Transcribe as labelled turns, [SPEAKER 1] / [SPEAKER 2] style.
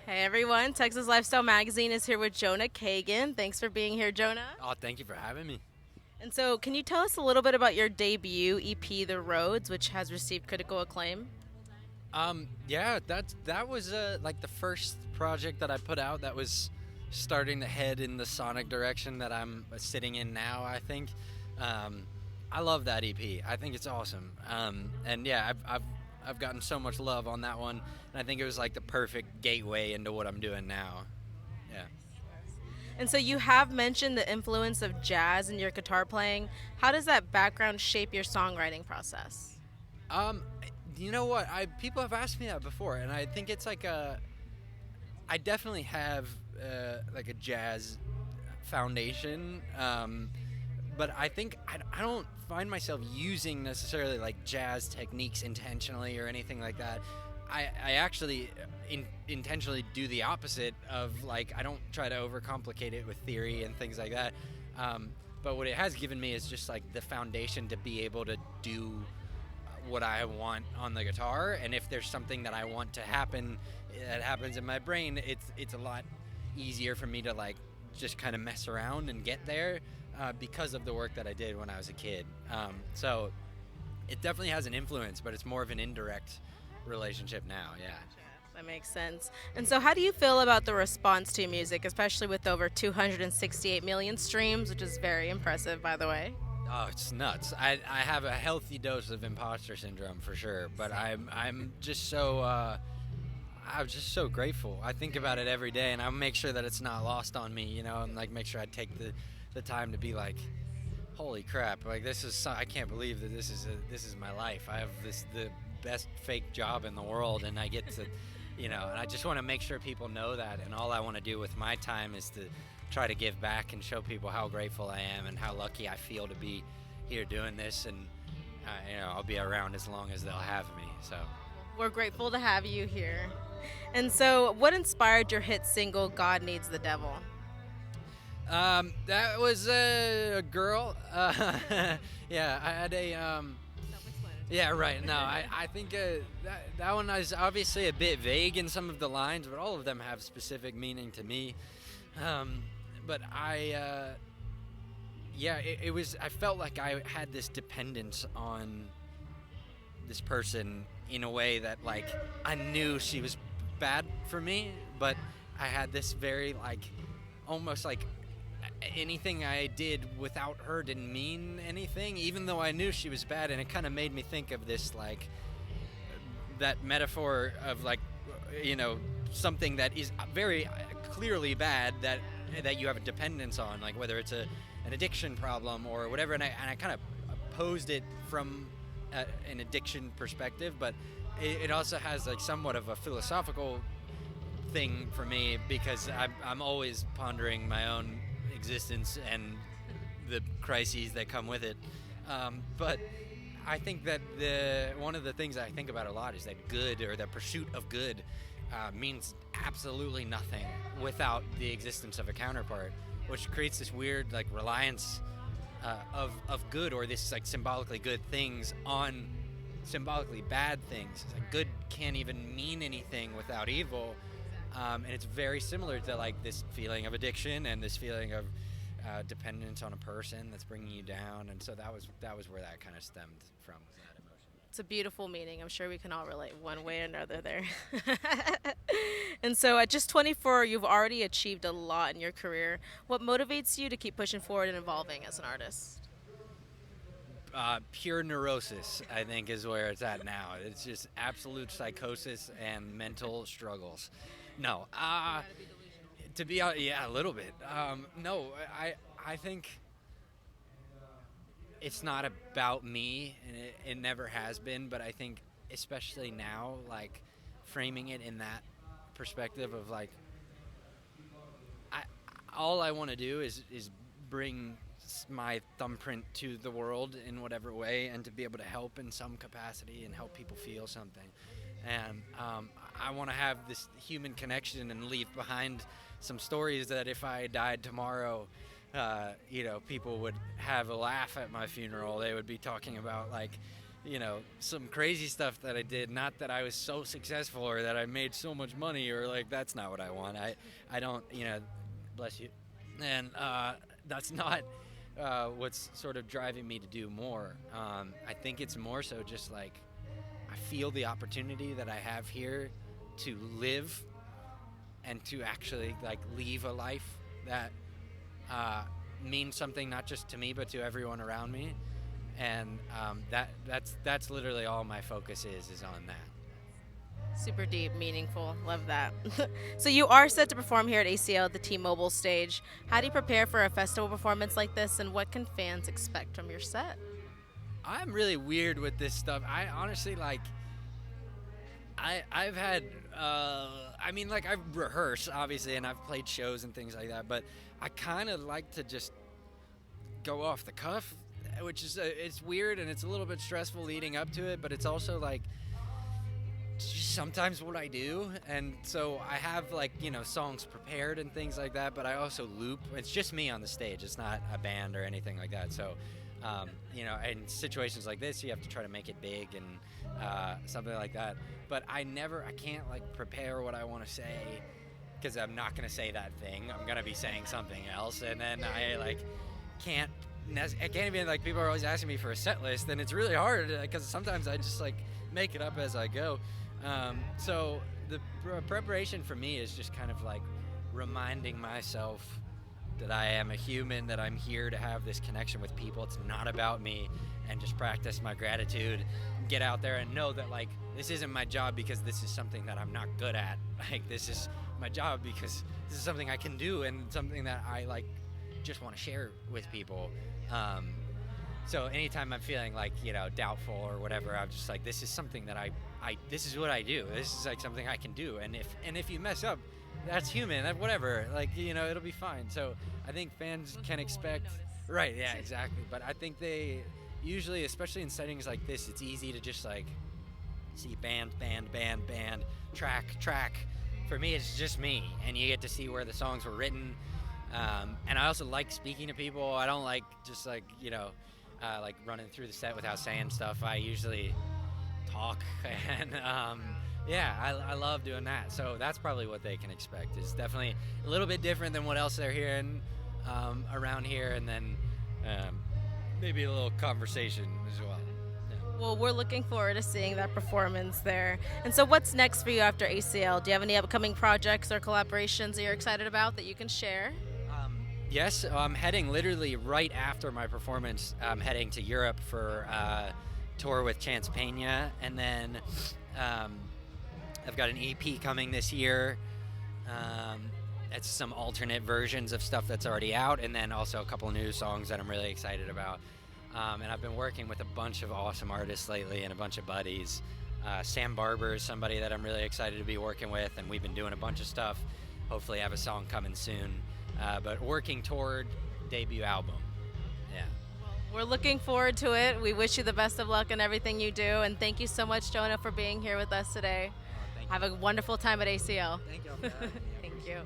[SPEAKER 1] Hey everyone, Texas Lifestyle Magazine is here with Jonah Kagen. Thanks for being here, Jonah.
[SPEAKER 2] Oh, thank you for having me.
[SPEAKER 1] And so, can you tell us a little bit about your debut EP, The Roads, which has received critical acclaim?
[SPEAKER 2] Yeah, that was like the first project that I put out that was starting to head in the sonic direction that I'm sitting in now. I think um, I love that EP. I think it's awesome. And yeah, I've gotten so much love on that one, and I think it was like the perfect gateway into what I'm doing now. Yeah.
[SPEAKER 1] And so, you have mentioned the influence of jazz in your guitar playing. How does that background shape your songwriting process?
[SPEAKER 2] Um, you know what? I people have asked me that before, and I think it's like I definitely have like a jazz foundation, but I think I don't find myself using necessarily like jazz techniques intentionally or anything like that. I actually intentionally do the opposite of like I don't try to overcomplicate it with theory and things like that. But what it has given me is just like the foundation to be able to do what I want on the guitar, and if there's something that I want to happen that happens in my brain, it's a lot easier for me to like just kind of mess around and get there because of the work that I did when I was a kid. So it definitely has an influence, but it's more of an indirect relationship now. Yeah.
[SPEAKER 1] That makes sense. And so, how do you feel about the response to your music, especially with over 268 million streams, which is very impressive, by the way?
[SPEAKER 2] Oh, it's nuts. I have a healthy dose of imposter syndrome for sure, but I'm just so I'm just so grateful. I think about it every day, and I make sure that it's not lost on me, and like make sure I take the time to be like, holy crap, like I can't believe that this is my life. I have the best fake job in the world, and I get to, and I just want to make sure people know that, and all I want to do with my time is to try to give back and show people how grateful I am and how lucky I feel to be here doing this, and I'll be around as long as they'll have me. So
[SPEAKER 1] We're grateful to have you here. And so, what inspired your hit single, God Needs the Devil?
[SPEAKER 2] that was a girl. Yeah, I had a yeah, right. No, I think that one is obviously a bit vague in some of the lines, but all of them have specific meaning to me. Um, but yeah, it was. I felt like I had this dependence on this person in a way that like I knew she was bad for me, but I had this very like almost like anything I did without her didn't mean anything, even though I knew she was bad, and it kind of made me think of this like that metaphor of like something that is very clearly bad that you have a dependence on, like whether it's an addiction problem or whatever, and I kind of posed it from an addiction perspective, but it also has like somewhat of a philosophical thing for me because I'm always pondering my own existence and the crises that come with it. But I think that one of the things I think about a lot is that good, or the pursuit of good, means absolutely nothing without the existence of a counterpart, which creates this weird like reliance of good, or this like symbolically good things on symbolically bad things. It's like good can't even mean anything without evil, and it's very similar to like this feeling of addiction and this feeling of dependence on a person that's bringing you down. And so that was where that kind of stemmed from, that emotion.
[SPEAKER 1] It's a beautiful meaning. I'm sure we can all relate one way or another there. And so, at just 24, you've already achieved a lot in your career. What motivates you to keep pushing forward and evolving as an artist?
[SPEAKER 2] Pure neurosis, I think, is where it's at now. It's just absolute psychosis and mental struggles. No, to be honest, yeah, a little bit. No, I think it's not about me, and it never has been. But I think, especially now, like framing it in that perspective of like, I all I want to do is bring my thumbprint to the world in whatever way, and to be able to help in some capacity and help people feel something. And I want to have this human connection and leave behind some stories that if I died tomorrow, people would have a laugh at my funeral. They would be talking about like, some crazy stuff that I did. Not that I was so successful or that I made so much money, or like that's not what I want. I don't, bless you. And that's not what's sort of driving me to do more. I think it's more so just like I feel the opportunity that I have here to live and to actually like leave a life that means something not just to me but to everyone around me. And that's literally all my focus is on that.
[SPEAKER 1] Super deep, meaningful. Love that. So you are set to perform here at ACL at the T-Mobile stage. How do you prepare for a festival performance like this, and what can fans expect from your set?
[SPEAKER 2] I'm really weird with this stuff. I honestly like. I've had. I've rehearsed obviously, and I've played shows and things like that. But I kind of like to just go off the cuff, which is it's weird and it's a little bit stressful leading up to it. But it's also like just sometimes what I do, and so I have like songs prepared and things like that. But I also loop. It's just me on the stage. It's not a band or anything like that. So. In situations like this, you have to try to make it big and something like that. But I can't like prepare what I want to say because I'm not going to say that thing. I'm going to be saying something else, and then I can't even like people are always asking me for a set list, and it's really hard because sometimes I just like make it up as I go. So the preparation for me is just kind of like reminding myself that I am a human, that I'm here to have this connection with people. It's not about me, and just practice my gratitude, get out there and know that like this isn't my job because this is something that I'm not good at. Like this is my job because this is something I can do and something that I like just want to share with people. So anytime I'm feeling like, doubtful or whatever, I'm just like, this is something that I this is what I do. This is like something I can do. And if you mess up, that's human, whatever, it'll be fine. So I think fans can expect, right, yeah, exactly. But I think they usually, especially in settings like this, it's easy to just like see band, track. For me, it's just me, and you get to see where the songs were written. And I also like speaking to people. I don't like just like running through the set without saying stuff. I usually talk and I love doing that. So that's probably what they can expect. It's definitely a little bit different than what else they're hearing around here, and then maybe a little conversation as well. Yeah.
[SPEAKER 1] Well, we're looking forward to seeing that performance there. And so what's next for you after ACL? Do you have any upcoming projects or collaborations that you're excited about that you can share?
[SPEAKER 2] Yes, I'm heading literally right after my performance. I'm heading to Europe for a tour with Chance Pena, and then I've got an EP coming this year. It's some alternate versions of stuff that's already out, and then also a couple new songs that I'm really excited about. And I've been working with a bunch of awesome artists lately and a bunch of buddies. Sam Barber is somebody that I'm really excited to be working with, and we've been doing a bunch of stuff. Hopefully have a song coming soon. But working toward debut album. Yeah.
[SPEAKER 1] We're looking forward to it. We wish you the best of luck in everything you do, and thank you so much, Jonah, for being here with us today. Have a wonderful time at ACL.
[SPEAKER 2] Thank you.
[SPEAKER 1] Thank you.